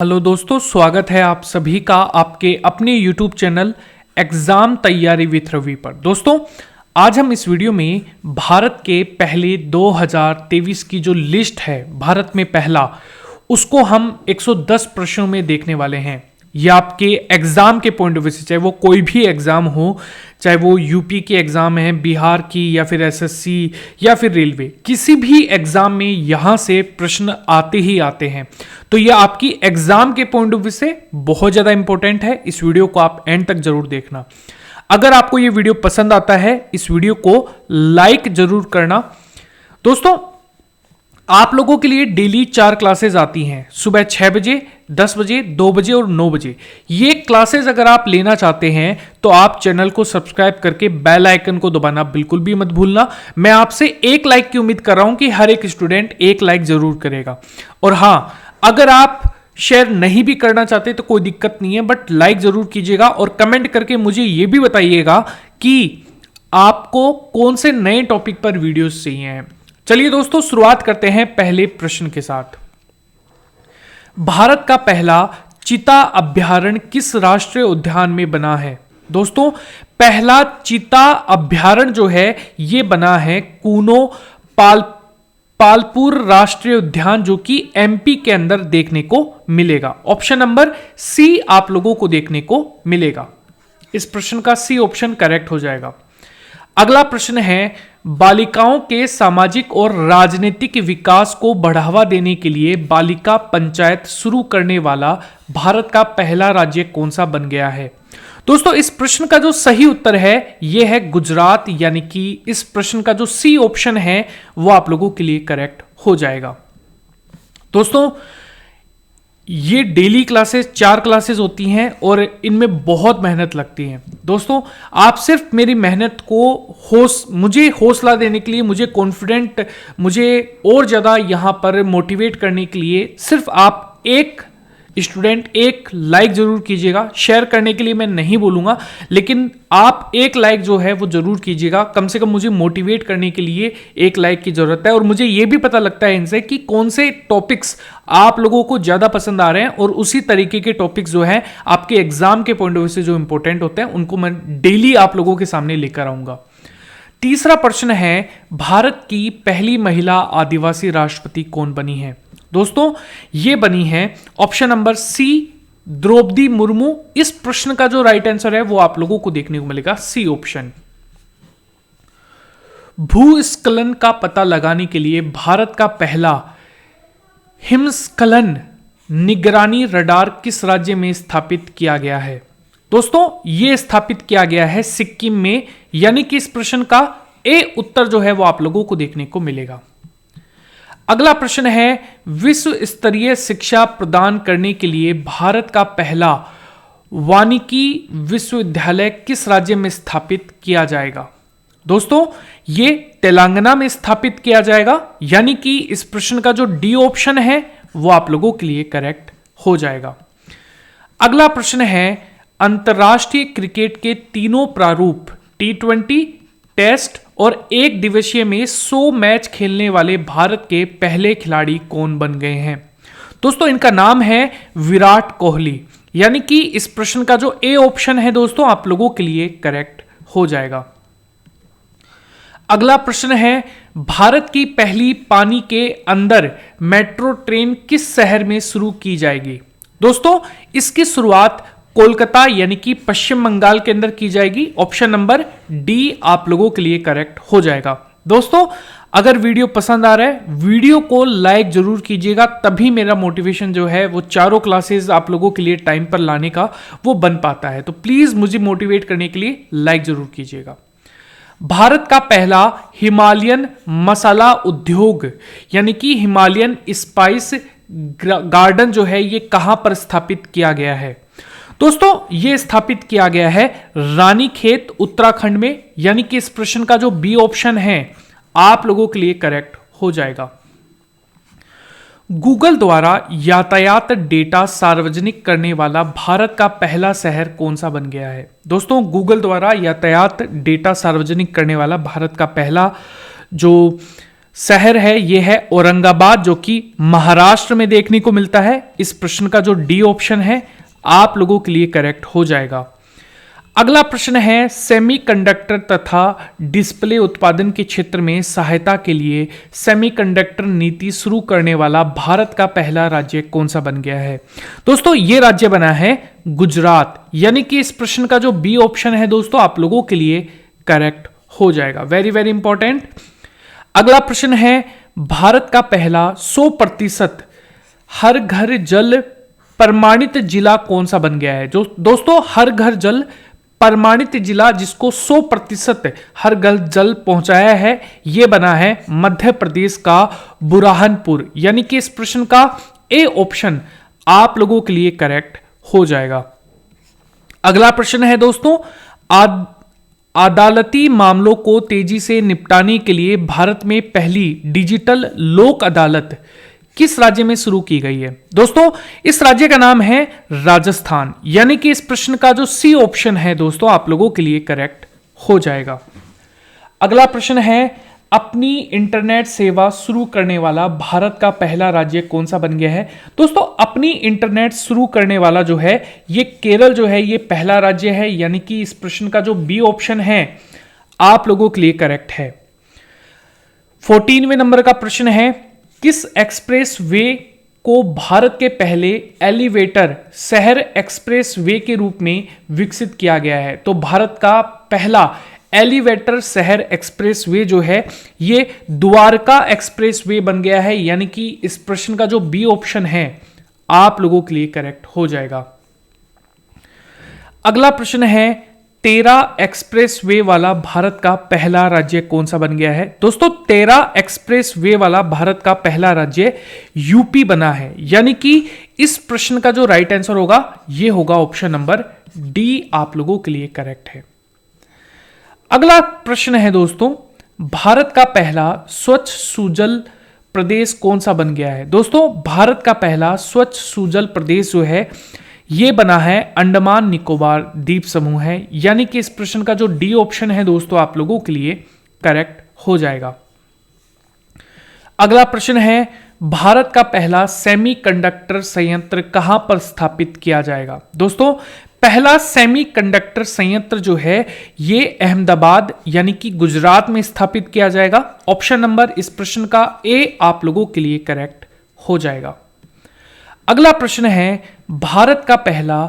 Hello दोस्तों, स्वागत है आप सभी का आपके अपने YouTube चैनल एग्जाम तैयारी विथ रवि पर। दोस्तों, आज हम इस वीडियो में भारत के पहले 2023 की जो लिस्ट है, भारत में पहला, उसको हम 110 प्रश्नों में देखने वाले हैं। ये आपके एग्जाम के पॉइंट ऑफ व्यू से, चाहे वो कोई भी एग्जाम हो, चाहे वो यूपी के एग्जाम है, बिहार की या फिर एसएससी या फिर रेलवे, किसी भी एग्जाम में यहां से प्रश्न आते ही आते हैं। तो ये आपकी एग्जाम के पॉइंट ऑफ व्यू से बहुत ज्यादा इंपॉर्टेंट है। इस वीडियो को आप एंड तक जरूर देखना। अगर आपको ये वीडियो पसंद आता है, इस वीडियो को लाइक जरूर करना। दोस्तों, आप लोगों के लिए डेली 4 क्लासेस आती हैं, सुबह 6 बजे, 10 बजे, 2 बजे और 9 बजे। ये क्लासेस अगर आप लेना चाहते हैं तो आप चैनल को सब्सक्राइब करके बेल आइकन को दबाना बिल्कुल भी मत भूलना। मैं आपसे 1 लाइक की उम्मीद कर रहा हूं कि हर एक स्टूडेंट 1 लाइक जरूर करेगा। और हां, अगर आप शेयर नहीं भी करना चाहते तो कोई दिक्कत नहीं है, बट लाइक जरूर कीजिएगा और कमेंट करके मुझे यह भी बताइएगा कि आपको कौन से नए टॉपिक पर वीडियोस चाहिए हैं। चलिए दोस्तों, शुरुआत करते हैं पहले प्रश्न के साथ। भारत का पहला चीता अभयारण्य किस राष्ट्रीय उद्यान में बना है? दोस्तों, पहला चीता अभयारण्य जो है ये बना है कूनो पालपुर राष्ट्रीय उद्यान, जो कि एमपी के अंदर देखने को मिलेगा। ऑप्शन नंबर सी आप लोगों को देखने को मिलेगा। इस प्रश्न का सी ऑप्शन करेक्ट हो जाएगा। अगला प्रश्न है, बालिकाओं के सामाजिक और राजनीतिक विकास को बढ़ावा देने के लिए बालिका पंचायत शुरू करने वाला भारत का पहला राज्य कौन सा बन गया है? दोस्तों, इस प्रश्न का जो सही उत्तर है यह है गुजरात, यानी कि इस प्रश्न का जो सी ऑप्शन है वो आप लोगों के लिए करेक्ट हो जाएगा। दोस्तों, ये डेली क्लासेस 4 क्लासेस होती हैं और इनमें बहुत मेहनत लगती है। दोस्तों, आप सिर्फ मेरी मेहनत को मुझे हौसला देने के लिए, मुझे कॉन्फिडेंट, मुझे और ज़्यादा यहाँ पर मोटिवेट करने के लिए सिर्फ आप एक स्टूडेंट 1 लाइक जरूर कीजिएगा। शेयर करने के लिए मैं नहीं बोलूँगा, लेकिन आप 1 लाइक जो है वो जरूर कीजिएगा। कम से कम मुझे मोटिवेट करने के लिए 1 लाइक की जरूरत है। और मुझे ये भी पता लगता है इनसे कि कौन से टॉपिक्स आप लोगों को ज़्यादा पसंद आ रहे हैं, और उसी तरीके के टॉपिक्स जो हैं आपके एग्जाम के पॉइंट ऑफ व्यू से जो इंपॉर्टेंट होते हैं उनको मैं डेली आप लोगों के सामने लेकर आऊँगा। तीसरा प्रश्न है, भारत की पहली महिला आदिवासी राष्ट्रपति कौन बनी है? दोस्तों, ये बनी है option number C, Draupadi Murmu. इस प्रश्न का जो राइट आंसर है वो आप लोगों को देखने को मिलेगा सी ऑप्शन। भूस्खलन का पता लगाने के लिए भारत का पहला हिमस्खलन निगरानी रडार किस राज्य में स्थापित किया गया है? दोस्तों, यह स्थापित किया गया है सिक्किम में, यानी कि इस प्रश्न का ए उत्तर जो है वो आप लोगों को देखने को मिलेगा। अगला प्रश्न है, विश्व स्तरीय शिक्षा प्रदान करने के लिए भारत का पहला वानिकी विश्वविद्यालय किस राज्य में स्थापित किया जाएगा? दोस्तों, ये तेलंगाना में स्थापित किया जाएगा, यानी कि इस प्रश्न का जो डी ऑप्शन है वो आप लोगों के लिए करेक्ट हो जाएगा। अगला प्रश्न है, अंतरराष्ट्रीय क्रिकेट के तीनों प्रारूप T20, टेस्ट और 1 दिवसीय में 100 मैच खेलने वाले भारत के पहले खिलाड़ी कौन बन गए हैं? दोस्तों, इनका नाम है विराट कोहली, यानी कि इस प्रश्न का जो ए ऑप्शन है दोस्तों आप लोगों के लिए करेक्ट हो जाएगा। अगला प्रश्न है, भारत की पहली पानी के अंदर मेट्रो ट्रेन किस शहर में शुरू की जाएगी? दोस्तों, इसकी शुरुआत कोलकाता, यानी कि पश्चिम बंगाल के अंदर की जाएगी। ऑप्शन नंबर डी आप लोगों के लिए करेक्ट हो जाएगा। दोस्तों, अगर वीडियो पसंद आ रहा है, वीडियो को लाइक जरूर कीजिएगा, तभी मेरा मोटिवेशन जो है वो 4 क्लासेस आप लोगों के लिए टाइम पर लाने का वो बन पाता है। तो प्लीज मुझे मोटिवेट करने के लिए लाइक जरूर कीजिएगा। भारत का पहला हिमालयन मसाला उद्योग, यानी कि हिमालयन स्पाइस गार्डन जो है ये कहां पर स्थापित किया गया है? दोस्तों, यह स्थापित किया गया है रानीखेत, उत्तराखंड में, यानी कि इस प्रश्न का जो बी ऑप्शन है आप लोगों के लिए करेक्ट हो जाएगा। गूगल द्वारा यातायात डेटा सार्वजनिक करने वाला भारत का पहला शहर कौन सा बन गया है? दोस्तों, गूगल द्वारा यातायात डेटा सार्वजनिक करने वाला भारत का पहला जो शहर है ये है औरंगाबाद, जो कि महाराष्ट्र में देखने को मिलता है। इस प्रश्न का जो डी ऑप्शन है आप लोगों के लिए करेक्ट हो जाएगा। अगला प्रश्न है, सेमीकंडक्टर तथा डिस्प्ले उत्पादन के क्षेत्र में सहायता के लिए सेमीकंडक्टर नीति शुरू करने वाला भारत का पहला राज्य कौन सा बन गया है? दोस्तों ये राज्य बना है गुजरात, यानी कि इस प्रश्न का जो बी ऑप्शन है दोस्तों आप लोगों के लिए करेक्ट हो जाएगा। Very very important. अगला प्रश्न है, भारत का पहला 100% हर घर जल प्रमाणित जिला कौन सा बन गया है? जो दोस्तों हर घर जल प्रमाणित जिला जिसको 100% हर घर जल पहुंचाया है, यह बना है मध्य प्रदेश का बुरहानपुर, यानी कि इस प्रश्न का ए ऑप्शन आप लोगों के लिए करेक्ट हो जाएगा। अगला प्रश्न है दोस्तों, अदालती मामलों को तेजी से निपटाने के लिए भारत में पहली डिजिटल लोक अदालत किस राज्य में शुरू की गई है? दोस्तों इस राज्य का नाम है राजस्थान, यानी कि इस प्रश्न का जो सी ऑप्शन है दोस्तों आप लोगों के लिए करेक्ट हो जाएगा। अगला प्रश्न है, अपनी इंटरनेट सेवा शुरू करने वाला भारत का पहला राज्य कौन सा बन गया है? दोस्तों अपनी इंटरनेट शुरू करने वाला जो है ये केरल जो है ये पहला राज्य है, यानी कि इस प्रश्न का जो बी ऑप्शन है आप लोगों के लिए करेक्ट है। 14वें नंबर का प्रश्न है, किस एक्सप्रेस वे को भारत के पहले एलिवेटर शहर एक्सप्रेस वे के रूप में विकसित किया गया है? तो भारत का पहला एलिवेटर शहर एक्सप्रेस वे जो है ये द्वारका एक्सप्रेस वे बन गया है, यानी कि इस प्रश्न का जो बी ऑप्शन है आप लोगों के लिए करेक्ट हो जाएगा। अगला प्रश्न है, 13 एक्सप्रेस वे वाला भारत का पहला राज्य कौन सा बन गया है? दोस्तों 13 एक्सप्रेस वे वाला भारत का पहला राज्य यूपी बना है, यानी कि इस प्रश्न का जो राइट आंसर होगा ये होगा ऑप्शन नंबर डी आप लोगों के लिए करेक्ट है। अगला प्रश्न है दोस्तों, भारत का पहला स्वच्छ सुजल प्रदेश कौन सा बन गया है? दोस्तों भारत का पहला स्वच्छ सुजल प्रदेश जो है ये बना है अंडमान निकोबार द्वीप समूह है, यानी कि इस प्रश्न का जो डी ऑप्शन है दोस्तों आप लोगों के लिए करेक्ट हो जाएगा। अगला प्रश्न है, भारत का पहला सेमीकंडक्टर संयंत्र कहां पर स्थापित किया जाएगा? दोस्तों पहला सेमीकंडक्टर संयंत्र जो है ये अहमदाबाद यानी कि गुजरात में स्थापित किया जाएगा। ऑप्शन नंबर इस प्रश्न का ए आप लोगों के लिए करेक्ट हो जाएगा। अगला प्रश्न है, भारत का पहला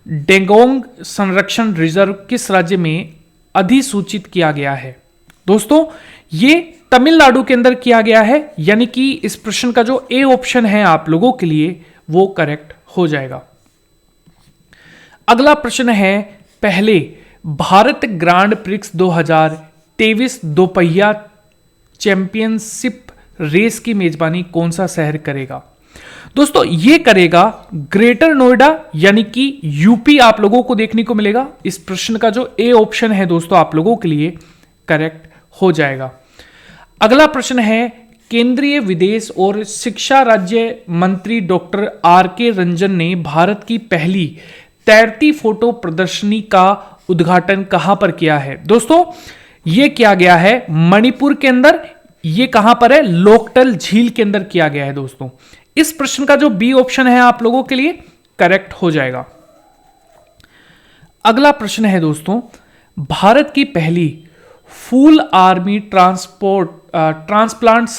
डेंगोंग संरक्षण रिजर्व किस राज्य में अधिसूचित किया गया है? दोस्तों ये तमिलनाडु के अंदर किया गया है, यानी कि इस प्रश्न का जो ए ऑप्शन है आप लोगों के लिए वो करेक्ट हो जाएगा। अगला प्रश्न है, पहले भारत ग्रांड प्रिक्स 2023 दोपहिया चैंपियनशिप रेस की मेजबानी कौन सा शहर करेगा? दोस्तों ये करेगा ग्रेटर नोएडा, यानी कि यूपी आप लोगों को देखने को मिलेगा। इस प्रश्न का जो ए ऑप्शन है दोस्तों आप लोगों के लिए करेक्ट हो जाएगा। अगला प्रश्न है, केंद्रीय विदेश और शिक्षा राज्य मंत्री डॉक्टर आर.के. रंजन ने भारत की पहली तैरती फोटो प्रदर्शनी का उद्घाटन कहां पर किया है? दोस्तों यह किया गया है मणिपुर के अंदर। यह कहां पर है? लोकटल झील के अंदर किया गया है दोस्तों। इस प्रश्न का जो बी ऑप्शन है आप लोगों के लिए करेक्ट हो जाएगा। अगला प्रश्न है दोस्तों, भारत की पहली फुल आर्मी ट्रांसप्लांट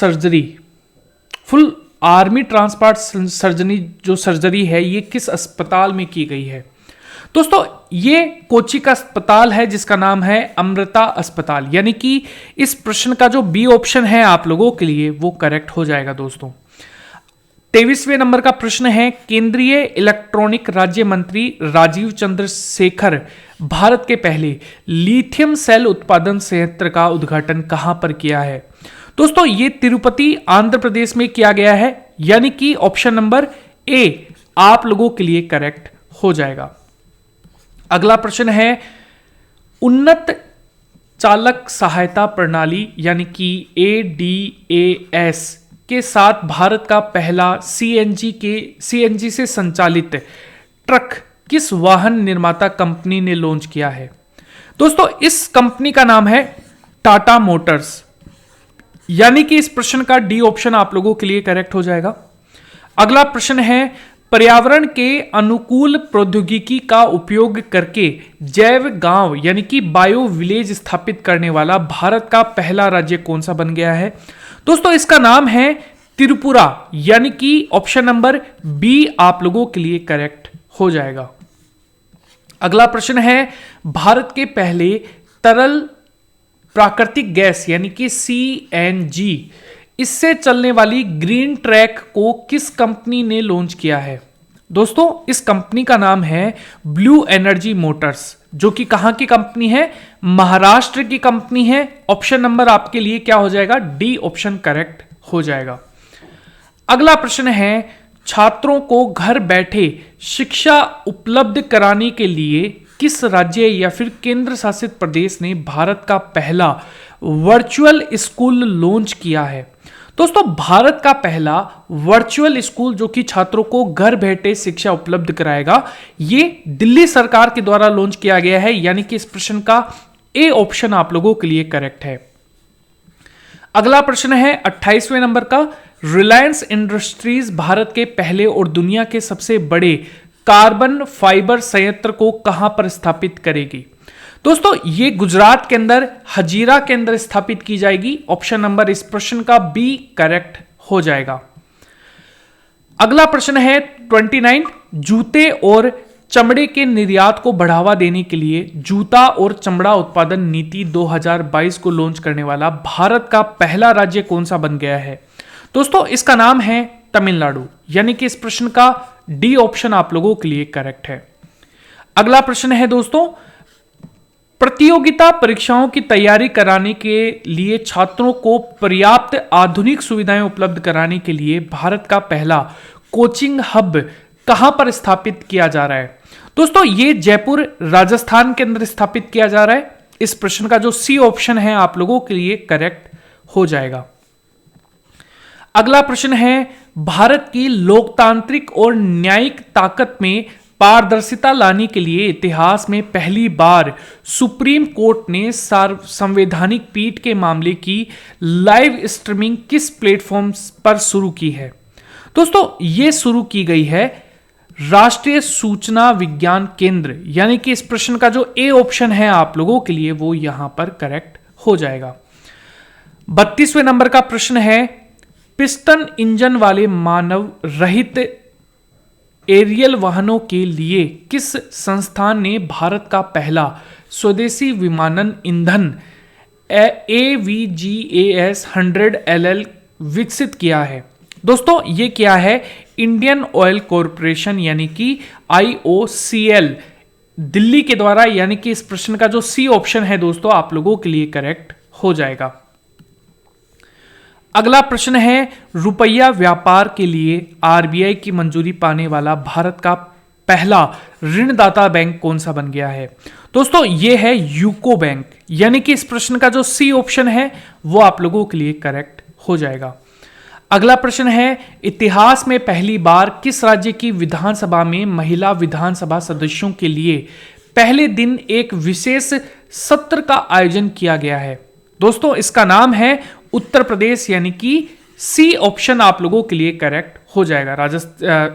सर्जरी जो सर्जरी है ये किस अस्पताल में की गई है? दोस्तों ये कोच्चि का अस्पताल है जिसका नाम है अमृता अस्पताल, यानी कि इस प्रश्न का जो बी ऑप्शन है आप लोगों के लिए वो करेक्ट हो जाएगा दोस्तों। 23वें नंबर का प्रश्न है, केंद्रीय इलेक्ट्रॉनिक राज्य मंत्री राजीव चंद्रशेखर भारत के पहले लिथियम सेल उत्पादन संयंत्र का उद्घाटन कहां पर किया है? दोस्तों ये तिरुपति आंध्र प्रदेश में किया गया है, यानी कि ऑप्शन नंबर ए आप लोगों के लिए करेक्ट हो जाएगा। अगला प्रश्न है, उन्नत चालक सहायता प्रणाली यानी कि ADAS के साथ भारत का पहला सीएनजी से संचालित ट्रक किस वाहन निर्माता कंपनी ने लॉन्च किया है? दोस्तों इस कंपनी का नाम है टाटा मोटर्स। यानी कि इस प्रश्न का डी ऑप्शन आप लोगों के लिए करेक्ट हो जाएगा। अगला प्रश्न है, पर्यावरण के अनुकूल प्रौद्योगिकी का उपयोग करके जैव गांव यानी कि बायो विलेज स्थापित करने वाला भारत का पहला राज्य कौन सा बन गया है? दोस्तों इसका नाम है त्रिपुरा, यानी कि ऑप्शन नंबर बी आप लोगों के लिए करेक्ट हो जाएगा। अगला प्रश्न है, भारत के पहले तरल प्राकृतिक गैस यानी कि CNG इससे चलने वाली ग्रीन ट्रैक को किस कंपनी ने लॉन्च किया है? दोस्तों इस कंपनी का नाम है ब्लू एनर्जी मोटर्स, जो कि कहां की कंपनी है? महाराष्ट्र की कंपनी है। ऑप्शन नंबर आपके लिए क्या हो जाएगा? डी ऑप्शन करेक्ट हो जाएगा। अगला प्रश्न है, छात्रों को घर बैठे शिक्षा उपलब्ध कराने के लिए किस राज्य या फिर केंद्र शासित प्रदेश ने भारत का पहला वर्चुअल स्कूल लॉन्च किया है? दोस्तों भारत का पहला वर्चुअल स्कूल जो कि छात्रों को घर बैठे शिक्षा उपलब्ध कराएगा, ये दिल्ली सरकार के द्वारा लॉन्च किया गया है, यानी कि इस प्रश्न का ए ऑप्शन आप लोगों के लिए करेक्ट है। अगला प्रश्न है 28वें नंबर का, रिलायंस इंडस्ट्रीज भारत के पहले और दुनिया के सबसे बड़े कार्बन फाइबर संयंत्र को कहां पर स्थापित करेगी? दोस्तों ये गुजरात के अंदर हजीरा के अंदर स्थापित की जाएगी। ऑप्शन नंबर इस प्रश्न का बी करेक्ट हो जाएगा। अगला प्रश्न है 29, जूते और चमड़े के निर्यात को बढ़ावा देने के लिए जूता और चमड़ा उत्पादन नीति 2022 को लॉन्च करने वाला भारत का पहला राज्य कौन सा बन गया है? दोस्तों इसका नाम है तमिलनाडु, यानी कि इस प्रश्न का डी ऑप्शन आप लोगों के लिए करेक्ट है। अगला प्रश्न है दोस्तों, प्रतियोगिता परीक्षाओं की तैयारी कराने के लिए छात्रों को पर्याप्त आधुनिक सुविधाएं उपलब्ध कराने के लिए भारत का पहला कोचिंग हब कहां पर स्थापित किया जा रहा है? दोस्तों ये जयपुर राजस्थान के अंदर स्थापित किया जा रहा है। इस प्रश्न का जो सी ऑप्शन है आप लोगों के लिए करेक्ट हो जाएगा। अगला प्रश्न है, भारत की लोकतांत्रिक और न्यायिक ताकत में पारदर्शिता लाने के लिए इतिहास में पहली बार सुप्रीम कोर्ट ने संवैधानिक पीठ के मामले की लाइव स्ट्रीमिंग किस प्लेटफॉर्म पर शुरू की है? दोस्तों ये शुरू की गई है राष्ट्रीय सूचना विज्ञान केंद्र, यानी कि इस प्रश्न का जो ए ऑप्शन है आप लोगों के लिए वो यहां पर करेक्ट हो जाएगा। 32वें नंबर का प्रश्न है, पिस्टन इंजन वाले मानव रहित एरियल वाहनों के लिए किस संस्थान ने भारत का पहला स्वदेशी विमानन ईंधन AVGAS 100LL विकसित किया है? दोस्तों ये क्या है? इंडियन ऑयल कॉरपोरेशन यानी कि IOCL दिल्ली के द्वारा, यानी कि इस प्रश्न का जो सी ऑप्शन है दोस्तों आप लोगों के लिए करेक्ट हो जाएगा। अगला प्रश्न है, रुपया व्यापार के लिए RBI की मंजूरी पाने वाला भारत का पहला ऋणदाता बैंक कौन सा बन गया है? दोस्तों ये है यूको बैंक, यानी कि इस प्रश्न का जो सी ऑप्शन है वो आप लोगों के लिए करेक्ट हो जाएगा। अगला प्रश्न है, इतिहास में पहली बार किस राज्य की विधानसभा में महिला विधानसभा सदस्यों के लिए पहले दिन एक विशेष सत्र का आयोजन किया गया है? दोस्तों इसका नाम है उत्तर प्रदेश, यानी कि सी ऑप्शन आप लोगों के लिए करेक्ट हो जाएगा,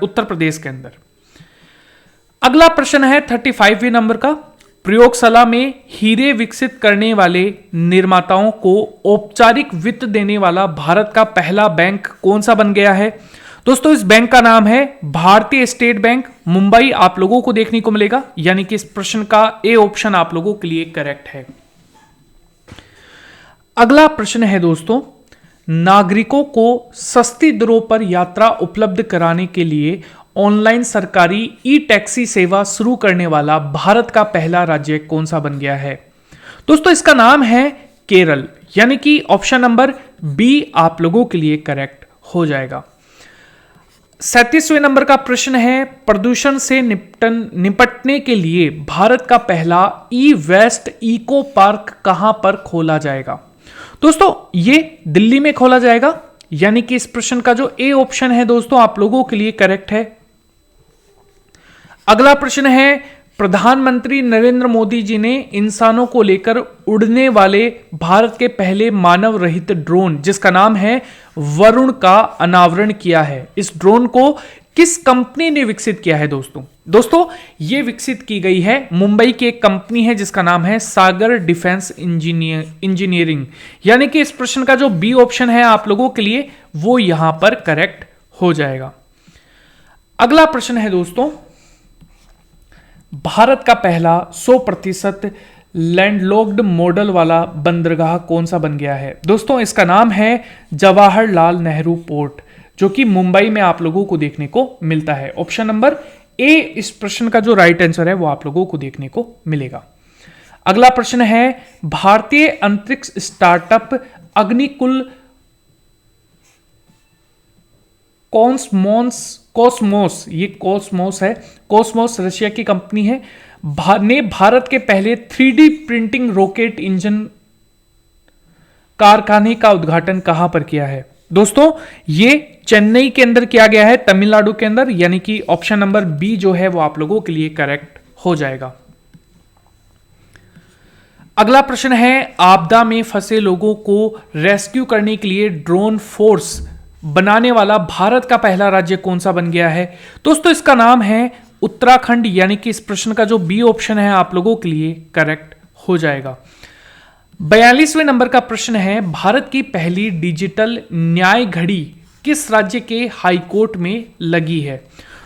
उत्तर प्रदेश के अंदर। अगला प्रश्न है 35वें नंबर का, प्रयोगशाला में हीरे विकसित करने वाले निर्माताओं को औपचारिक वित्त देने वाला भारत का पहला बैंक कौन सा बन गया है? दोस्तों इस बैंक का नाम है भारतीय स्टेट बैंक, मुंबई आप लोगों को देखने को मिलेगा, यानी कि इस प्रश्न का ए ऑप्शन आप लोगों के लिए करेक्ट है। अगला प्रश्न है दोस्तों, नागरिकों को सस्ती दरों पर यात्रा उपलब्ध कराने के लिए ऑनलाइन सरकारी ई-टैक्सी सेवा शुरू करने वाला भारत का पहला राज्य कौन सा बन गया है? दोस्तों इसका नाम है केरल, यानी कि ऑप्शन नंबर बी आप लोगों के लिए करेक्ट हो जाएगा। 37वें नंबर का प्रश्न है, प्रदूषण से निपटने के लिए भारत का पहला ई वेस्ट इको पार्क कहां पर खोला जाएगा? दोस्तों ये दिल्ली में खोला जाएगा, यानी कि इस प्रश्न का जो ए ऑप्शन है दोस्तों आप लोगों के लिए करेक्ट है। अगला प्रश्न है, प्रधानमंत्री नरेंद्र मोदी जी ने इंसानों को लेकर उड़ने वाले भारत के पहले मानव रहित ड्रोन जिसका नाम है वरुण का अनावरण किया है। इस ड्रोन को किस कंपनी ने विकसित किया है दोस्तों ये विकसित की गई है मुंबई की एक कंपनी है जिसका नाम है सागर डिफेंस इंजीनियरिंग। यानी कि इस प्रश्न का जो बी ऑप्शन है आप लोगों के लिए वो यहां पर करेक्ट हो जाएगा। अगला प्रश्न है दोस्तों, भारत का पहला 100% लैंडलॉक्ड मॉडल वाला बंदरगाह कौन सा बन गया है? दोस्तों इसका नाम है जवाहरलाल नेहरू पोर्ट, जो कि मुंबई में आप लोगों को देखने को मिलता है। ऑप्शन नंबर ए इस प्रश्न का जो राइट आंसर है वो आप लोगों को देखने को मिलेगा। अगला प्रश्न है, भारतीय अंतरिक्ष स्टार्टअप अग्निकुल कॉस्मोस, ये कॉस्मोस है, कॉस्मोस रशिया की कंपनी है, ने भारत के पहले 3D प्रिंटिंग रॉकेट इंजन कारखाने का उद्घाटन कहां पर किया है? दोस्तों ये चेन्नई के अंदर किया गया है, तमिलनाडु के अंदर, यानी कि ऑप्शन नंबर बी जो है वो आप लोगों के लिए करेक्ट हो जाएगा। अगला प्रश्न है, आपदा में फंसे लोगों को रेस्क्यू करने के लिए ड्रोन फोर्स बनाने वाला भारत का पहला राज्य कौन सा बन गया है? दोस्तों इसका नाम है उत्तराखंड, यानी कि इस प्रश्न का जो बी ऑप्शन है आप लोगों के लिए करेक्ट हो जाएगा। 42वें नंबर का प्रश्न है, भारत की पहली डिजिटल न्याय घड़ी किस राज्य के हाईकोर्ट में लगी है?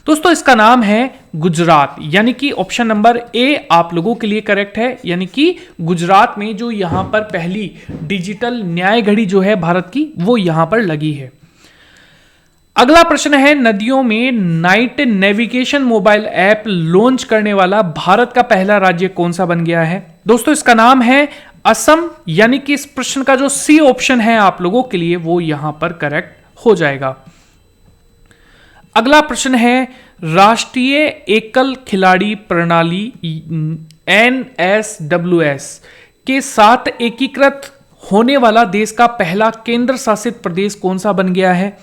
दोस्तों इसका नाम है गुजरात, यानी कि ऑप्शन नंबर ए आप लोगों के लिए करेक्ट है, यानी कि गुजरात में जो यहां पर पहली डिजिटल न्याय घड़ी जो है भारत की वो यहां पर लगी है। अगला प्रश्न है, नदियों में night navigation mobile app launch करने वाला भारत का पहला राज्य कौन सा बन गया है? दोस्तों इसका नाम है असम, यानी कि इस प्रश्न का जो सी ऑप्शन है आप लोगों के लिए वो यहां पर करेक्ट हो जाएगा। अगला प्रश्न है, राष्ट्रीय एकल खिलाड़ी प्रणाली NSWS के साथ एकीकृत होने वाला देश का पहला केंद्र शासित प्रदेश कौन सा बन गया है?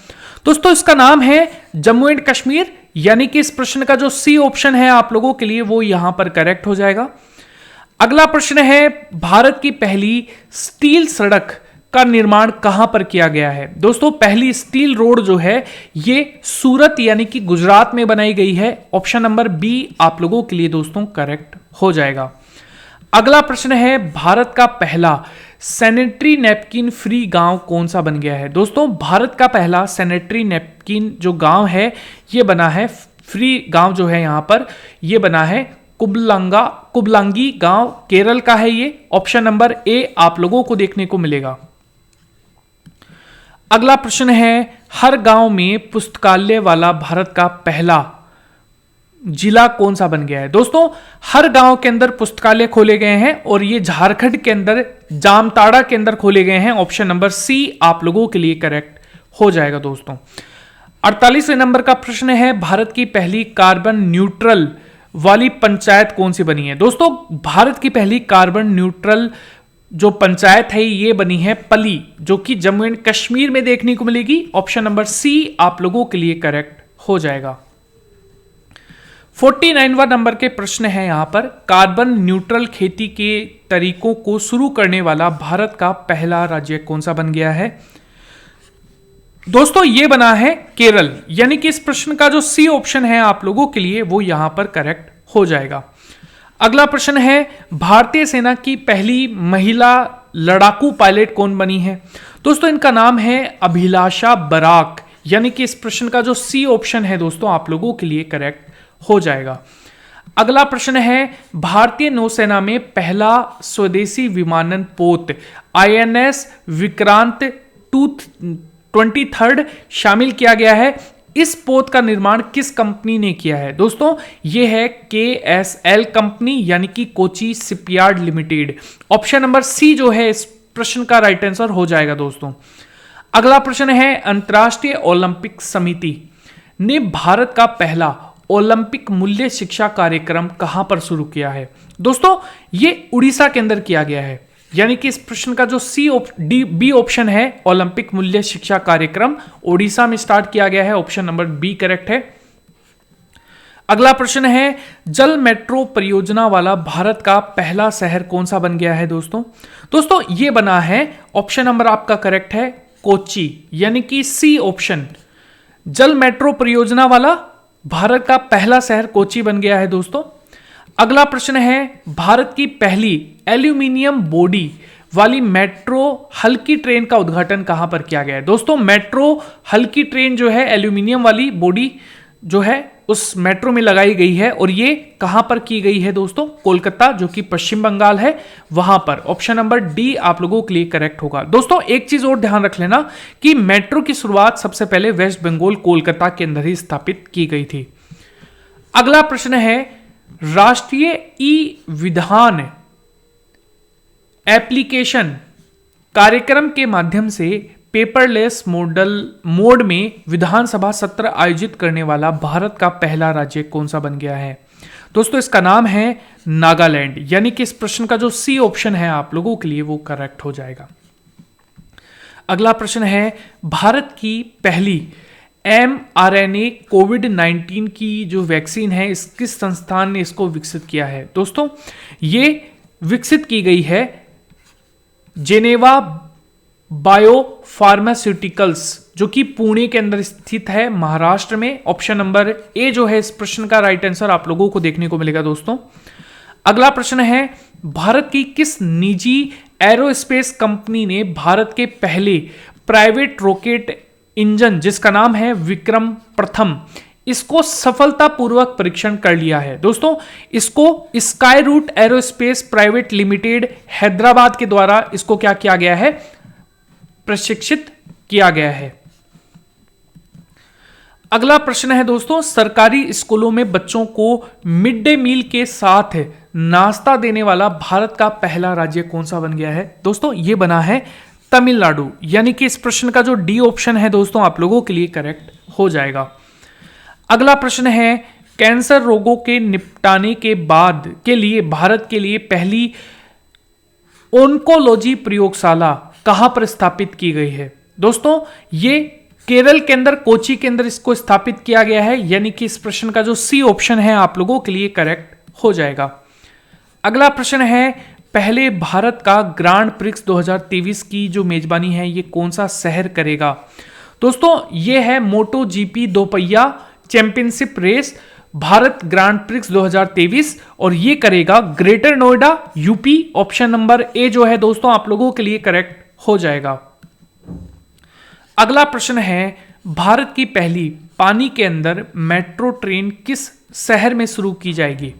दोस्तों इसका नाम है जम्मू एंड कश्मीर, यानी कि इस प्रश्न का जो सी ऑप्शन है आप लोगों के लिए वो यहां पर करेक्ट हो जाएगा। अगला प्रश्न है, भारत की पहली स्टील सड़क का निर्माण कहां पर किया गया है? दोस्तों पहली स्टील रोड जो है ये सूरत यानी कि गुजरात में बनाई गई है। ऑप्शन नंबर बी आप लोगों के लिए दोस्तों करेक्ट हो जाएगा। अगला प्रश्न है, भारत का पहला सैनिटरी नैपकिन फ्री गांव कौन सा बन गया है? दोस्तों भारत का पहला सैनिटरी नैपकिन जो गांव है ये बना है, फ्री गांव जो है यहां पर ये बना है कुबलांगी गांव, केरल का है ये। ऑप्शन नंबर ए आप लोगों को देखने को मिलेगा। अगला प्रश्न है, हर गांव में पुस्तकालय वाला भारत का पहला जिला कौन सा बन गया है? दोस्तों हर गांव के अंदर पुस्तकालय खोले गए हैं और ये झारखंड के अंदर जामताड़ा के अंदर खोले गए हैं। ऑप्शन नंबर सी आप लोगों के लिए करेक्ट हो जाएगा दोस्तों। 48वें नंबर का प्रश्न है, भारत की पहली कार्बन न्यूट्रल वाली पंचायत कौन सी बनी है? दोस्तों भारत की पहली कार्बन न्यूट्रल जो पंचायत है ये बनी है पली, जो कि जम्मू एंड कश्मीर में देखने को मिलेगी। ऑप्शन नंबर सी आप लोगों के लिए करेक्ट हो जाएगा। 49वां नंबर के प्रश्न है यहां पर, कार्बन न्यूट्रल खेती के तरीकों को शुरू करने वाला भारत का पहला राज्य कौन सा बन गया है? दोस्तों ये बना है केरल, यानी कि इस प्रश्न का जो सी ऑप्शन है आप लोगों के लिए वो यहां पर करेक्ट हो जाएगा। अगला प्रश्न है, भारतीय सेना की पहली महिला लड़ाकू पायलट कौन बनी है? दोस्तों इनका नाम है अभिलाषा बराक, यानी कि इस प्रश्न का जो सी ऑप्शन है दोस्तों आप लोगों के लिए करेक्ट हो जाएगा। अगला प्रश्न है, भारतीय नौसेना में पहला स्वदेशी विमानन पोत INS विक्रांत 23 शामिल किया गया है। इस पोत का निर्माण किस कंपनी ने किया है? दोस्तों यह है KSL कंपनी, यानी कि Kochi shipyard limited. Option number C जो है इस प्रश्न का राइट आंसर हो जाएगा दोस्तों। अगला प्रश्न है, अंतर्राष्ट्रीय ओलंपिक समिति ने भारत का पहला ओलंपिक मूल्य शिक्षा कार्यक्रम कहां पर शुरू किया है? दोस्तों ये उड़ीसा के अंदर किया गया है, यानी कि इस प्रश्न का जो बी ऑप्शन है ओलंपिक मूल्य शिक्षा कार्यक्रम उड़ीसा में स्टार्ट किया गया है। ऑप्शन नंबर बी करेक्ट है। अगला प्रश्न है, जल मेट्रो परियोजना वाला भारत का पहला शहर कौन सा बन गया है दोस्तों? दोस्तों ये बना है, ऑप्शन नंबर आपका करेक्ट है कोच्चि, यानी कि सी ऑप्शन। जल मेट्रो परियोजना वाला भारत का पहला शहर कोच्चि बन गया है दोस्तों। अगला प्रश्न है, भारत की पहली एल्यूमिनियम बॉडी वाली मेट्रो हल्की ट्रेन का उद्घाटन कहां पर किया गया है? दोस्तों मेट्रो हल्की ट्रेन जो है एल्यूमिनियम वाली बॉडी जो है उस मेट्रो में लगाई गई है, और ये कहां पर की गई है दोस्तों? कोलकाता, जो कि पश्चिम बंगाल है, वहां पर। ऑप्शन नंबर डी आप लोगों के लिए करेक्ट होगा। दोस्तों एक चीज और ध्यान रख लेना कि मेट्रो की शुरुआत सबसे पहले वेस्ट बंगाल कोलकाता के अंदर ही स्थापित की गई थी। अगला प्रश्न है, राष्ट्रीय ई विधान एप्लीकेशन कार्यक्रम के माध्यम से पेपरलेस मोड में विधानसभा सत्र आयोजित करने वाला भारत का पहला राज्य कौन सा बन गया है? दोस्तों इसका नाम है नागालैंड, यानी कि इस प्रश्न का जो सी ऑप्शन है आप लोगों के लिए वो करेक्ट हो जाएगा। अगला प्रश्न है, भारत की पहली mRNA कोविड-19 की जो वैक्सीन है, इस किस संस्थान ने इसको विकसित किया है? दोस्तों ये विकसित की गई है जेनेवा बायो फार्मास्यूटिकल्स, जो कि पुणे के अंदर स्थित है, महाराष्ट्र में। ऑप्शन नंबर ए जो है इस प्रश्न का राइट आंसर आप लोगों को देखने को मिलेगा दोस्तों। अगला प्रश्न है, भारत की किस निजी एरोस्पेस कंपनी ने भारत के पहले प्राइवेट रॉकेट इंजन, जिसका नाम है विक्रम प्रथम, इसको सफलतापूर्वक परीक्षण कर लिया है? दोस्तों इसको Skyroot aerospace private limited Hyderabad के द्वारा इसको क्या किया गया है? प्रशिक्षित किया गया है। अगला प्रश्न है दोस्तों, सरकारी स्कूलों में बच्चों को मिड डे मील के साथ नाश्ता देने वाला भारत का पहला राज्य कौन सा बन गया है? दोस्तों ये बना है तमिलनाडु, यानी कि इस प्रश्न का जो डी ऑप्शन है दोस्तों आप लोगों के लिए करेक्ट हो जाएगा। अगला प्रश्न है, कैंसर रोगों के निपटाने के बाद के लिए भारत के लिए पहली ओन्कोलॉजी प्रयोगशाला कहां पर स्थापित की गई है? दोस्तों ये केरल के अंदर कोच्चि के अंदर इसको स्थापित किया गया है, यानी कि इस प्रश्न का जो सी ऑप्शन है आप लोगों के लिए करेक्ट हो जाएगा। अगला प्रश्न है, पहले भारत का ग्रांड प्रिक्स 2023 की जो मेजबानी है ये कौन सा शहर करेगा? दोस्तों ये है मोटो जीपी दोपहिया championship race Bharat grand prix 2023, और ये करेगा greater Noida UP. Option number A जो है दोस्तों आप लोगों के लिए करेक्ट हो जाएगा। अगला प्रश्न है, भारत की पहली पानी के अंदर मेट्रो ट्रेन किस शहर में शुरू की जाएगी?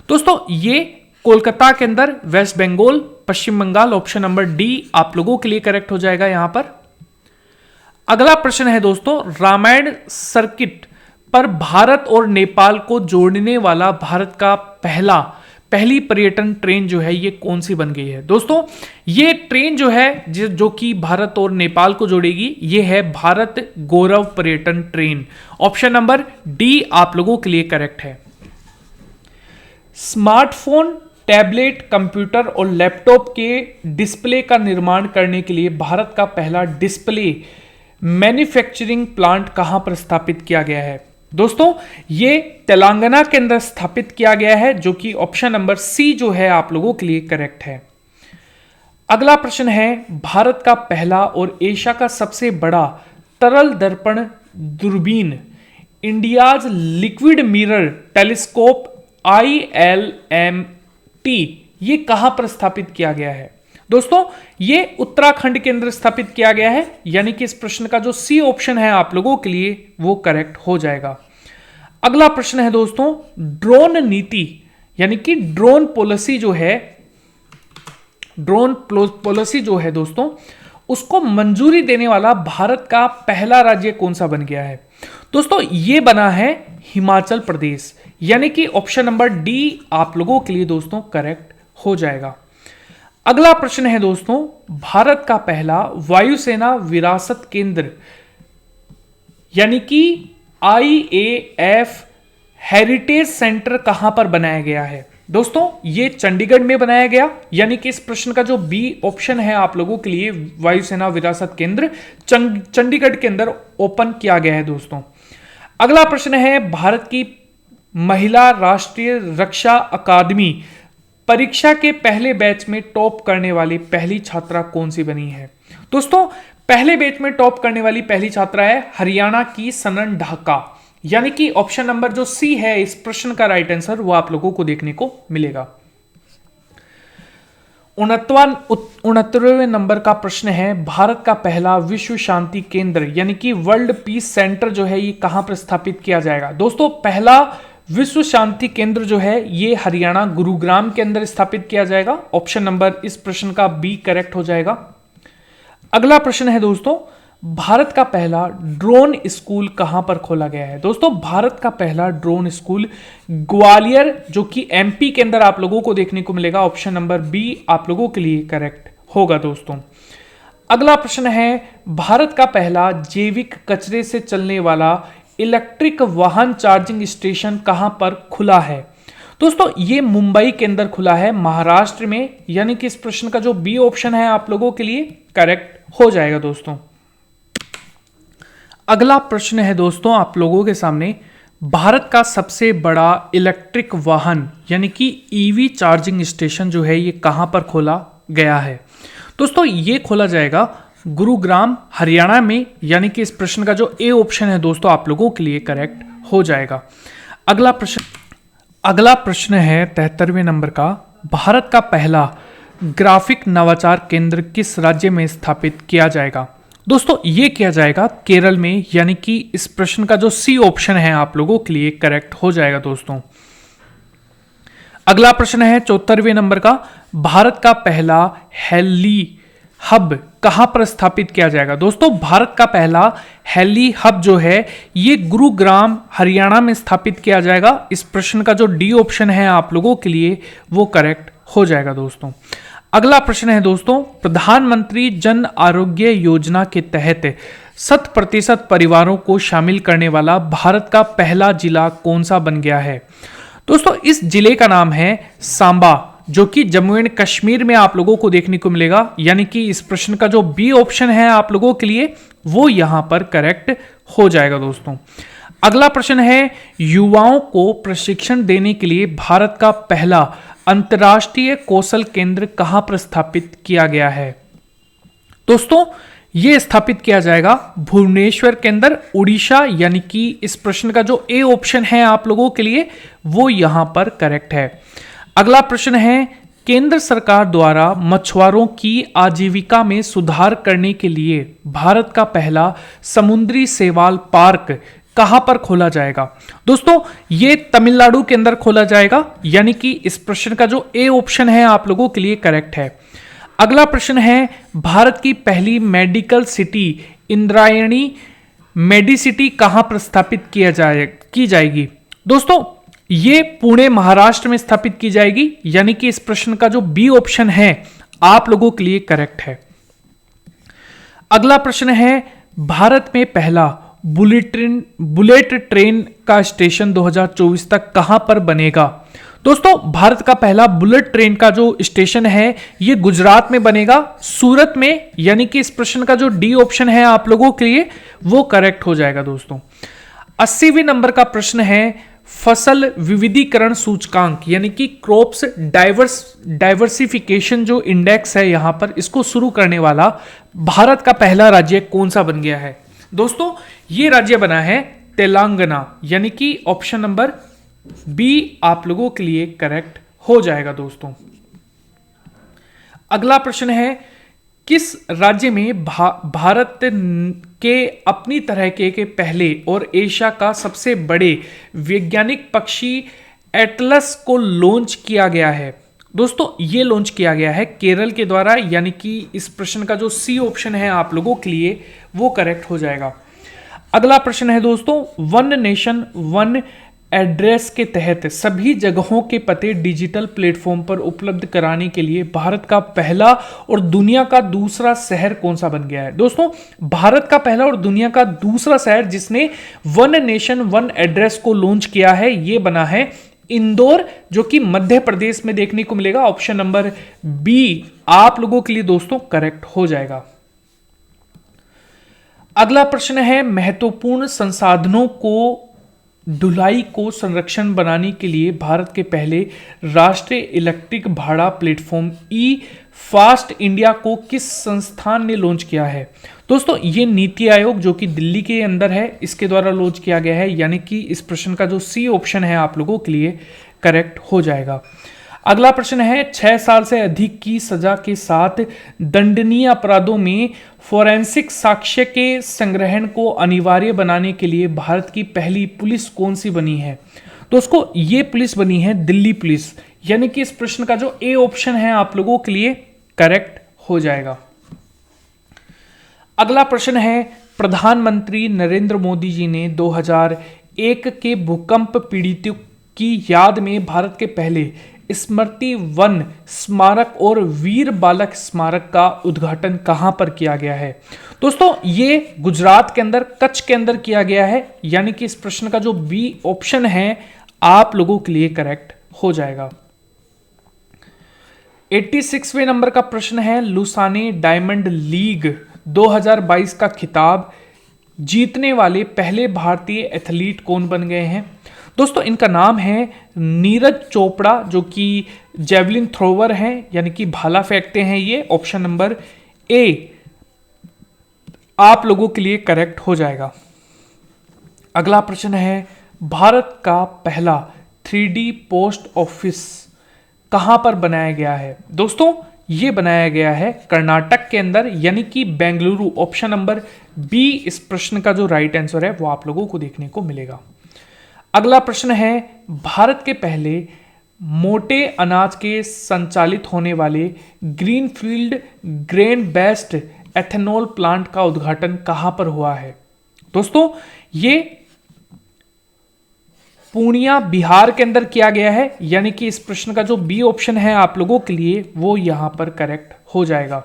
दोस्तों ये कोलकाता के अंदर, वेस्ट बंगाल, पश्चिम बंगाल। ऑप्शन नंबर डी आप लोगों के लिए करेक्ट हो जाएगा यहां पर। अगला प्रश्न है दोस्तों, रामायण सर्किट पर भारत और नेपाल को जोड़ने वाला भारत का पहली पर्यटन ट्रेन जो है ये कौन सी बन गई है? दोस्तों ये ट्रेन जो है जो कि भारत और नेपाल को जोड़ेगी, ये है भारत गौरव पर्यटन ट्रेन। ऑप्शन नंबर डी आप लोगों के लिए करेक्ट है। स्मार्टफोन, टैबलेट, कंप्यूटर और लैपटॉप के डिस्प्ले का निर्माण करने के लिए भारत का पहला डिस्प्ले मैन्युफैक्चरिंग प्लांट कहां पर स्थापित किया गया है? दोस्तों ये तेलंगाना के अंदर स्थापित किया गया है, जो कि ऑप्शन नंबर सी जो है आप लोगों के लिए करेक्ट है। अगला प्रश्न है, भारत का पहला और एशिया का सबसे बड़ा तरल दर्पण दूरबीन India's liquid mirror telescope ILMT ये कहां पर स्थापित किया गया है? दोस्तों ये उत्तराखंड के अंदर स्थापित किया गया है, यानी कि इस प्रश्न का जो सी ऑप्शन है आप लोगों के लिए वो करेक्ट हो जाएगा। अगला प्रश्न है दोस्तों, ड्रोन नीति यानी कि ड्रोन पॉलिसी जो है दोस्तों उसको मंजूरी देने वाला भारत का पहला राज्य कौन सा बन गया है? दोस्तों ये बना है हिमाचल प्रदेश, यानी कि ऑप्शन नंबर डी आप लोगों के लिए दोस्तों करेक्ट हो जाएगा। अगला प्रश्न है दोस्तों, भारत का पहला वायुसेना विरासत केंद्र यानी कि IAF हेरिटेज सेंटर कहां पर बनाया गया है? दोस्तों ये चंडीगढ़ में बनाया गया, यानी कि इस प्रश्न का जो बी ऑप्शन है आप लोगों के लिए वायुसेना विरासत केंद्र चंडीगढ़ के अंदर ओपन किया गया है दोस्तों। अगला प्रश्न है, भारत की महिला राष्ट्रीय रक्षा अकादमी परीक्षा के पहले बैच में टॉप करने वाली पहली छात्रा कौन सी बनी है? दोस्तों, पहले बैच में टॉप करने वाली पहली छात्रा है हरियाणा की सनन ढाका, यानी कि ऑप्शन नंबर जो सी है इस प्रश्न का राइट आंसर वो आप लोगों को देखने को मिलेगा। 69वें नंबर का प्रश्न है, भारत का पहला विश्व शांति केंद्र यानी कि वर्ल्ड पीस सेंटर जो है ये कहां पर स्थापित किया जाएगा? दोस्तों, पहला विश्व शांति केंद्र जो है ये हरियाणा गुरुग्राम के अंदर स्थापित किया जाएगा। ऑप्शन नंबर इस प्रश्न का बी करेक्ट हो जाएगा। अगला प्रश्न है दोस्तों, भारत का पहला ड्रोन स्कूल कहां पर खोला गया है? दोस्तों, भारत का पहला ड्रोन स्कूल ग्वालियर जो कि एमपी के अंदर आप लोगों को देखने को मिलेगा। ऑप्शन नंबर बी आप लोगों के लिए करेक्ट होगा दोस्तों। अगला प्रश्न है, भारत का पहला जैविक कचरे से चलने वाला इलेक्ट्रिक वाहन चार्जिंग स्टेशन कहां पर खुला है? दोस्तों, ये मुंबई के अंदर खुला है, महाराष्ट्र में, यानी कि इस प्रश्न का जो बी ऑप्शन है आप लोगों के लिए करेक्ट हो जाएगा दोस्तों। अगला प्रश्न है दोस्तों आप लोगों के सामने, भारत का सबसे बड़ा इलेक्ट्रिक वाहन यानी कि ईवी चार्जिंग स्टेशन जो है ये कहां पर खोला गया है? दोस्तों, ये खोला जाएगा गुरुग्राम हरियाणा में, यानी कि इस प्रश्न का जो ए ऑप्शन है दोस्तों आप लोगों के लिए करेक्ट हो जाएगा। अगला प्रश्न है 73वें नंबर का, भारत का पहला ग्राफिक नवाचार केंद्र किस राज्य में स्थापित किया जाएगा? दोस्तों, ये किया जाएगा केरल में, यानी कि इस प्रश्न का जो सी ऑप्शन है आप लोगों के लिए करेक्ट हो जाएगा दोस्तों। अगला प्रश्न है 74वें नंबर का, भारत का पहला हेली हब कहां पर स्थापित किया जाएगा? दोस्तों, भारत का पहला हेली हब जो है ये गुरुग्राम हरियाणा में स्थापित किया जाएगा। इस प्रश्न का जो डी ऑप्शन है आप लोगों के लिए वो करेक्ट हो जाएगा दोस्तों। अगला प्रश्न है दोस्तों, प्रधानमंत्री जन आरोग्य योजना के तहत 100% परिवारों को शामिल करने वाला भारत का पहला जिला कौन सा बन गया है? दोस्तों, इस जिले का नाम है सांबा, जो कि जम्मू एंड कश्मीर में आप लोगों को देखने को मिलेगा, यानी कि इस प्रश्न का जो बी ऑप्शन है आप लोगों के लिए वो यहां पर करेक्ट हो जाएगा दोस्तों। अगला प्रश्न है, युवाओं को प्रशिक्षण देने के लिए भारत का पहला अंतर्राष्ट्रीय कौशल केंद्र कहां पर स्थापित किया गया है? दोस्तों, यह स्थापित किया जाएगा भुवनेश्वर के अंदर, उड़ीसा, यानी कि इस प्रश्न का जो ए ऑप्शन है आप लोगों के लिए वो यहां पर करेक्ट है। अगला प्रश्न है, केंद्र सरकार द्वारा मछुआरों की आजीविका में सुधार करने के लिए भारत का पहला समुद्री शैवाल पार्क कहां पर खोला जाएगा? दोस्तों, ये तमिलनाडु के अंदर खोला जाएगा, यानी कि इस प्रश्न का जो ए ऑप्शन है आप लोगों के लिए करेक्ट है। अगला प्रश्न है, भारत की पहली मेडिकल सिटी इंद्रायणी मेडिसिटी कहां पर स्थापित की जाएगी? दोस्तों, ये पुणे महाराष्ट्र में स्थापित की जाएगी, यानी कि इस प्रश्न का जो बी ऑप्शन है आप लोगों के लिए करेक्ट है। अगला प्रश्न है, भारत में पहला बुलेट ट्रेन का स्टेशन 2024 तक कहां पर बनेगा? दोस्तों, भारत का पहला बुलेट ट्रेन का जो स्टेशन है ये गुजरात में बनेगा, सूरत में, यानी कि इस प्रश्न का जो डी ऑप्शन है आप लोगों के लिए वो करेक्ट हो जाएगा दोस्तों। 80वें नंबर का प्रश्न है, फसल विविधीकरण सूचकांक यानी कि क्रॉप्स डाइवर्सिफिकेशन जो इंडेक्स है यहां पर, इसको शुरू करने वाला भारत का पहला राज्य कौन सा बन गया है? दोस्तों, ये राज्य बना है तेलंगाना, यानी कि ऑप्शन नंबर बी आप लोगों के लिए करेक्ट हो जाएगा दोस्तों। अगला प्रश्न है, किस राज्य में भारत के अपनी तरह के पहले और एशिया का सबसे बड़े वैज्ञानिक पक्षी एटलस को लॉन्च किया गया है? दोस्तों, ये लॉन्च किया गया है केरल के द्वारा, यानी कि इस प्रश्न का जो सी ऑप्शन है आप लोगों के लिए वो करेक्ट हो जाएगा। अगला प्रश्न है दोस्तों, वन नेशन वन एड्रेस के तहत सभी जगहों के पते डिजिटल प्लेटफॉर्म पर उपलब्ध कराने के लिए भारत का पहला और दुनिया का दूसरा शहर कौन सा बन गया है? दोस्तों, भारत का पहला और दुनिया का दूसरा शहर जिसने वन नेशन वन एड्रेस को लॉन्च किया है ये बना है इंदौर, जो कि मध्य प्रदेश में देखने को मिलेगा। ऑप्शन नंबर बी आप लोगों के लिए दोस्तों करेक्ट हो जाएगा। अगला प्रश्न है, महत्वपूर्ण संसाधनों को ढुलाई को संरक्षण बनाने के लिए भारत के पहले राष्ट्रीय इलेक्ट्रिक भाड़ा प्लेटफॉर्म ई फास्ट इंडिया को किस संस्थान ने लॉन्च किया है? दोस्तों ये नीति आयोग जो कि दिल्ली के अंदर है, इसके द्वारा लॉन्च किया गया है, यानी कि इस प्रश्न का जो सी ऑप्शन है आप लोगों के लिए करेक्ट हो जाएगा। अगला प्रश्न है 6 साल से अधिक की सजा के साथ दंडनीय अपराधों में फोरेंसिक साक्ष्य के संग्रहण को अनिवार्य बनाने के लिए भारत की पहली पुलिस कौन सी बनी है? दोस्तों ये पुलिस बनी है दिल्ली पुलिस, यानी कि इस प्रश्न का जो ए ऑप्शन है आप लोगों के लिए करेक्ट हो जाएगा। अगला प्रश्न है प्रधानमंत्री नरेंद्र मोदी जी ने 2001 के भूकंप पीड़ितों की याद में भारत के पहले स्मृति वन स्मारक और वीर बालक स्मारक का उद्घाटन कहां पर किया गया है? दोस्तों ये गुजरात के अंदर कच्छ के अंदर किया गया है, यानी कि इस प्रश्न का जो बी ऑप्शन है आप लोगों के लिए करेक्ट हो जाएगा। 86वें नंबर का प्रश्न है लुसाने डायमंड लीग 2022 का खिताब जीतने वाले पहले भारतीय एथलीट कौन बन गए हैं? दोस्तों इनका नाम है नीरज चोपड़ा, जो कि जेवलिन थ्रोवर हैं, यानी कि भाला फेंकते हैं ये। ऑप्शन नंबर ए आप लोगों के लिए करेक्ट हो जाएगा। अगला प्रश्न है भारत का पहला 3D पोस्ट ऑफिस कहां पर बनाया गया है? दोस्तों ये बनाया गया है कर्नाटक के अंदर, यानी कि बेंगलुरु। ऑप्शन नंबर बी इस प्रश्न का जो राइट आंसर है वो आप लोगों को देखने को मिलेगा। अगला प्रश्न है भारत के पहले मोटे अनाज के संचालित होने वाले greenfield grain based ethanol plant का उद्घाटन कहां पर हुआ है? दोस्तों ये पूर्णिया बिहार के अंदर किया गया है, यानी कि इस प्रश्न का जो बी ऑप्शन है आप लोगों के लिए वो यहां पर करेक्ट हो जाएगा।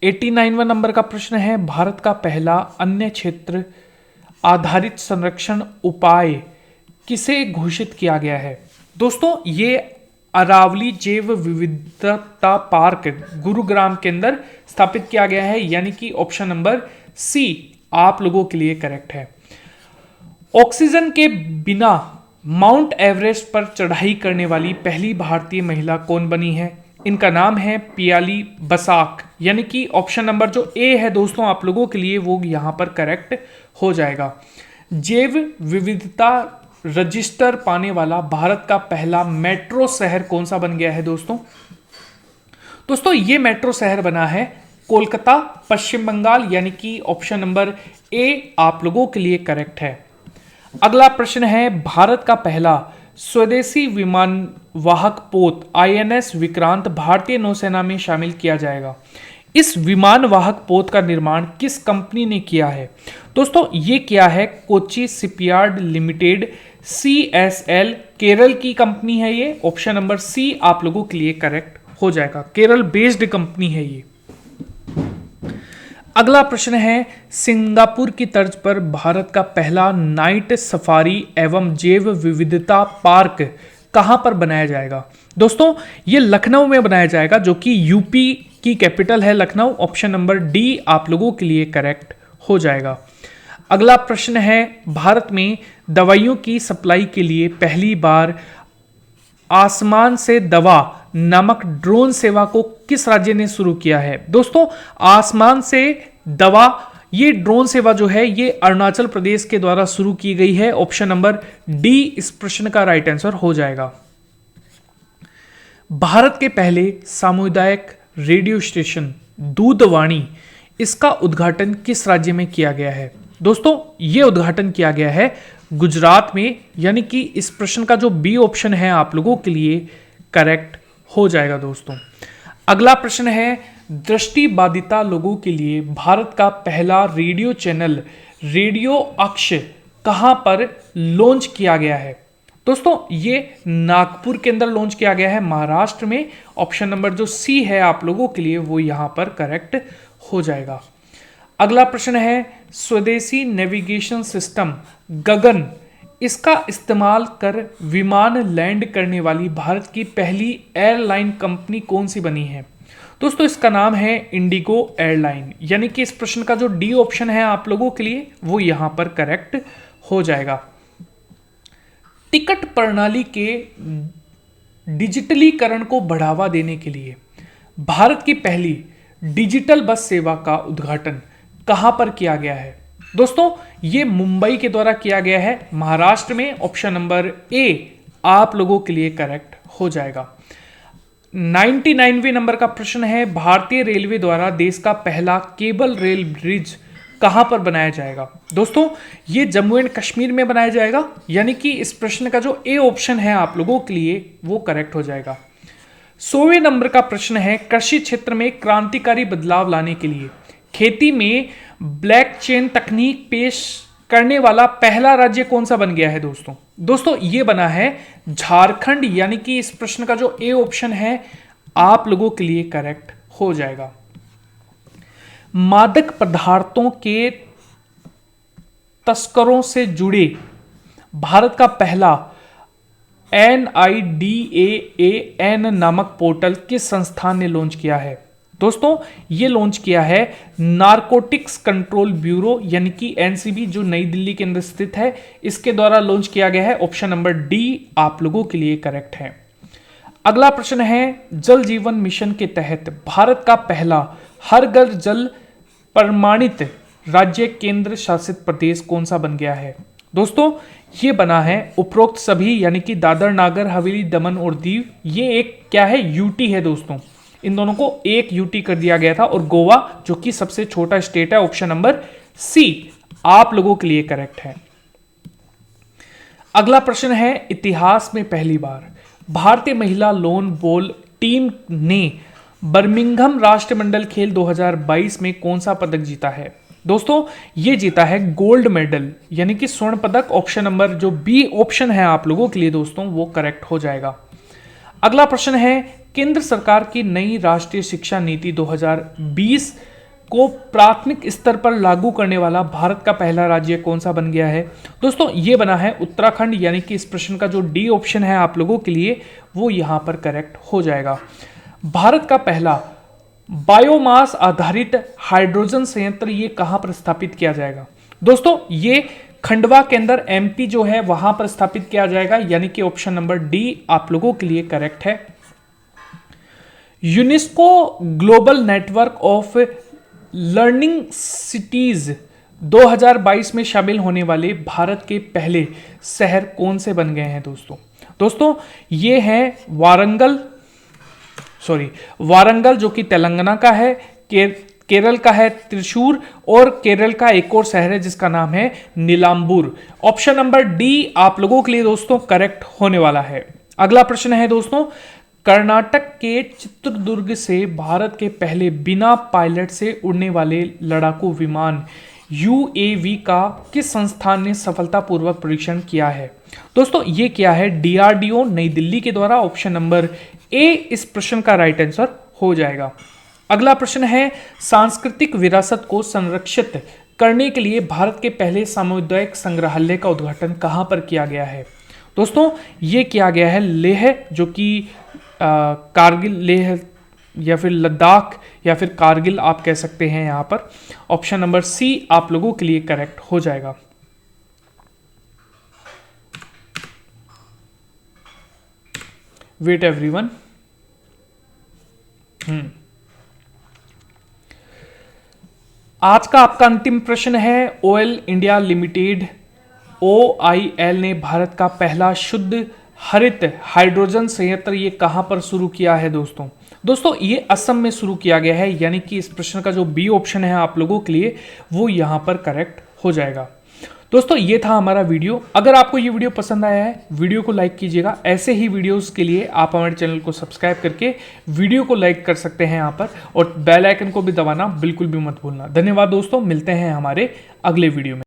89वां नंबर का प्रश्न है भारत का पहला अन्य क्षेत्र आधारित संरक्षण उपाय किसे घोषित किया गया है? दोस्तों ये अरावली जैव विविधता पार्क गुरुग्राम के अंदर स्थापित किया गया है, यानी कि ऑप्शन नंबर सी आप लोगों के लिए करेक्ट है। ऑक्सीजन के बिना माउंट एवरेस्ट पर चढ़ाई करने वाली पहली भारतीय महिला कौन बनी है? इनका नाम है पियाली बसाक, यानी कि ऑप्शन नंबर जो ए है दोस्तों आप लोगों के लिए वो यहां पर करेक्ट हो जाएगा। जैव विविधता रजिस्टर पाने वाला भारत का पहला मेट्रो शहर कौन सा बन गया है दोस्तों? दोस्तों ये मेट्रो शहर बना है कोलकाता पश्चिम बंगाल, यानी कि ऑप्शन नंबर ए आप लोगों के लिए करेक्ट है। अगला प्रश्न है भारत का पहला स्वदेशी विमान वाहक पोत INS विक्रांत भारतीय नौसेना में शामिल किया जाएगा। इस विमान वाहक पोत का निर्माण किस कंपनी ने किया है? दोस्तों ये किया है Kochi shipyard limited CSL, Kerala की कंपनी है ये। ऑप्शन नंबर सी आप लोगों के लिए करेक्ट हो जाएगा, केरल बेस्ड कंपनी है ये। अगला प्रश्न है सिंगापुर की तर्ज पर भारत का पहला नाइट सफारी एवं जैव विविधता पार्क कहां पर बनाया जाएगा? दोस्तों ये लखनऊ में बनाया जाएगा, जो कि यूपी की कैपिटल है लखनऊ। ऑप्शन नंबर डी आप लोगों के लिए करेक्ट हो जाएगा। अगला प्रश्न है भारत में दवाइयों की सप्लाई के लिए पहली बार आसमान से दवा नामक ड्रोन सेवा को किस राज्य ने शुरू किया है? दोस्तों आसमान से दवा ये ड्रोन सेवा जो है ये अरुणाचल प्रदेश के द्वारा शुरू की गई है। ऑप्शन नंबर डी इस प्रश्न का राइट आंसर हो जाएगा। भारत के पहले सामुदायिक रेडियो स्टेशन दूधवाणी, इसका उद्घाटन किस राज्य में किया गया है? दोस्तों ये उद्घाटन किया गया है गुजरात में, यानी कि इस प्रश्न का जो बी ऑप्शन है आप लोगों के लिए करेक्ट हो जाएगा दोस्तों। अगला प्रश्न है दृष्टिबाधिता लोगों के लिए भारत का पहला रेडियो चैनल रेडियो अक्ष कहां पर लॉन्च किया गया है? दोस्तों ये नागपुर के अंदर लॉन्च किया गया है महाराष्ट्र में। ऑप्शन नंबर जो सी है आप लोगों के लिए वो यहां पर करेक्ट हो जाएगा। अगला प्रश्न है स्वदेशी नेविगेशन सिस्टम गगन, इसका इस्तेमाल कर विमान लैंड करने वाली भारत की पहली एयरलाइन कंपनी कौन सी बनी है? दोस्तों इसका नाम है इंडिगो एयरलाइन, यानी कि इस प्रश्न का जो डी ऑप्शन है आप लोगों के लिए वो यहां पर करेक्ट हो जाएगा। टिकट प्रणाली के डिजिटलीकरण को बढ़ावा देने के लिए भारत की पहली डिजिटल बस सेवा का उद्घाटन कहां पर किया गया है? दोस्तों यह मुंबई के द्वारा किया गया है, महाराष्ट्र में। ऑप्शन नंबर ए आप लोगों के लिए करेक्ट हो जाएगा। 99वें नंबर का प्रश्न है, भारतीय रेलवे द्वारा देश का पहला केबल रेल ब्रिज कहां पर बनाया जाएगा? दोस्तों ये जम्मू एंड कश्मीर में बनाया जाएगा, यानी कि इस प्रश्न का जो ए ऑप्शन है आप लोगों के लिए वो करेक्ट हो जाएगा। 100वें नंबर का प्रश्न है, कृषि क्षेत्र में क्रांतिकारी बदलाव लाने के लिए खेती में ब्लॉकचेन तकनीक पेश करने वाला पहला राज्य कौन सा बन गया है? दोस्तों ये बना है झारखंड, यानी कि इस प्रश्न का जो ए ऑप्शन है आप लोगों के लिए करेक्ट हो जाएगा। मादक पदार्थों के तस्करों से जुड़े भारत का पहला NIDAAN नामक पोर्टल किस संस्थान ने लॉन्च किया है? दोस्तों ये लॉन्च किया है नारकोटिक्स कंट्रोल ब्यूरो, यानी कि NCB, जो नई दिल्ली के अंदर स्थित है, इसके द्वारा लॉन्च किया गया है। ऑप्शन नंबर डी आप लोगों के लिए करेक्ट है। अगला प्रश्न है, जल जीवन मिशन के तहत भारत का पहला हर घर जल प्रमाणित राज्य केंद्र शासित प्रदेश कौन सा बन गया है? दोस्तों ये बना है उपरोक्त सभी, यानी कि दादर नागर हवेली दमन और दीव, ये एक क्या है यूटी है दोस्तों, इन दोनों को एक यूटी कर दिया गया था, और गोवा जो कि सबसे छोटा स्टेट है। ऑप्शन नंबर सी आप लोगों के लिए करेक्ट है। अगला प्रश्न है, इतिहास में पहली बार भारतीय महिला लॉन बॉल टीम ने बर्मिंघम राष्ट्रमंडल खेल 2022 में कौन सा पदक जीता है? दोस्तों ये जीता है गोल्ड मेडल, यानी कि स्वर्ण पदक। ऑप्शन नंबर जो बी ऑप्शन है आप लोगों के लिए दोस्तों वो करेक्ट हो जाएगा। अगला प्रश्न है, केंद्र सरकार की नई राष्ट्रीय शिक्षा नीति 2020 को प्राथमिक स्तर पर लागू करने वाला भारत का पहला राज्य कौन सा बन गया है? दोस्तों ये बना है उत्तराखंड, यानी कि इस प्रश्न का जो डी ऑप्शन है आप लोगों के लिए वो यहां पर करेक्ट हो जाएगा। भारत का पहला बायोमास आधारित हाइड्रोजन संयंत्र ये कहां पर स्थापित किया जाएगा? दोस्तों ये खंडवा के अंदर MP जो है वहां पर स्थापित किया जाएगा, यानी कि ऑप्शन नंबर डी आप लोगों के लिए करेक्ट है। UNESCO global network of learning cities 2022 में शामिल होने वाले भारत के पहले शहर कौन से बन गए हैं? दोस्तों ये है वारंगल जो कि तेलंगाना का है, केरल का है त्रिशूर, और केरल का एक और शहर है जिसका नाम है नीलांबूर। ऑप्शन नंबर डी आप लोगों के लिए दोस्तों करेक्ट होने वाला है। अगला प्रश्न है दोस्तों, कर्नाटक के चित्रदुर्ग से भारत के पहले बिना पायलट से उड़ने वाले लड़ाकू विमान UAV का किस संस्थान ने सफलतापूर्वक परीक्षण किया है? दोस्तों ये किया है DRDO नई दिल्ली के द्वारा। ऑप्शन नंबर ए इस प्रश्न का राइट आंसर हो जाएगा। अगला प्रश्न है, सांस्कृतिक विरासत को संरक्षित करने के लिए भारत के पहले सामुदायिक संग्रहालय का उद्घाटन कहां पर किया गया है? दोस्तों ये किया गया है लेह, जो कि कारगिल लेह या फिर लद्दाख या फिर कारगिल आप कह सकते हैं यहां पर। ऑप्शन नंबर सी आप लोगों के लिए करेक्ट हो जाएगा। Wait everyone. आज का आपका अंतिम प्रश्न है, ऑयल इंडिया लिमिटेड OIL ने भारत का पहला शुद्ध हरित हाइड्रोजन संयंत्र ये कहां पर शुरू किया है? दोस्तों ये असम में शुरू किया गया है, यानी कि इस प्रश्न का जो बी ऑप्शन है आप लोगों के लिए वो यहां पर करेक्ट हो जाएगा। दोस्तों ये था हमारा वीडियो। अगर आपको ये वीडियो पसंद आया है वीडियो को लाइक कीजिएगा। ऐसे ही वीडियोस के लिए आप हमारे चैनल को सब्सक्राइब करके वीडियो को लाइक कर सकते हैं यहाँ पर, और बेल आइकन को भी दबाना बिल्कुल भी मत भूलना। धन्यवाद दोस्तों, मिलते हैं हमारे अगले वीडियो में।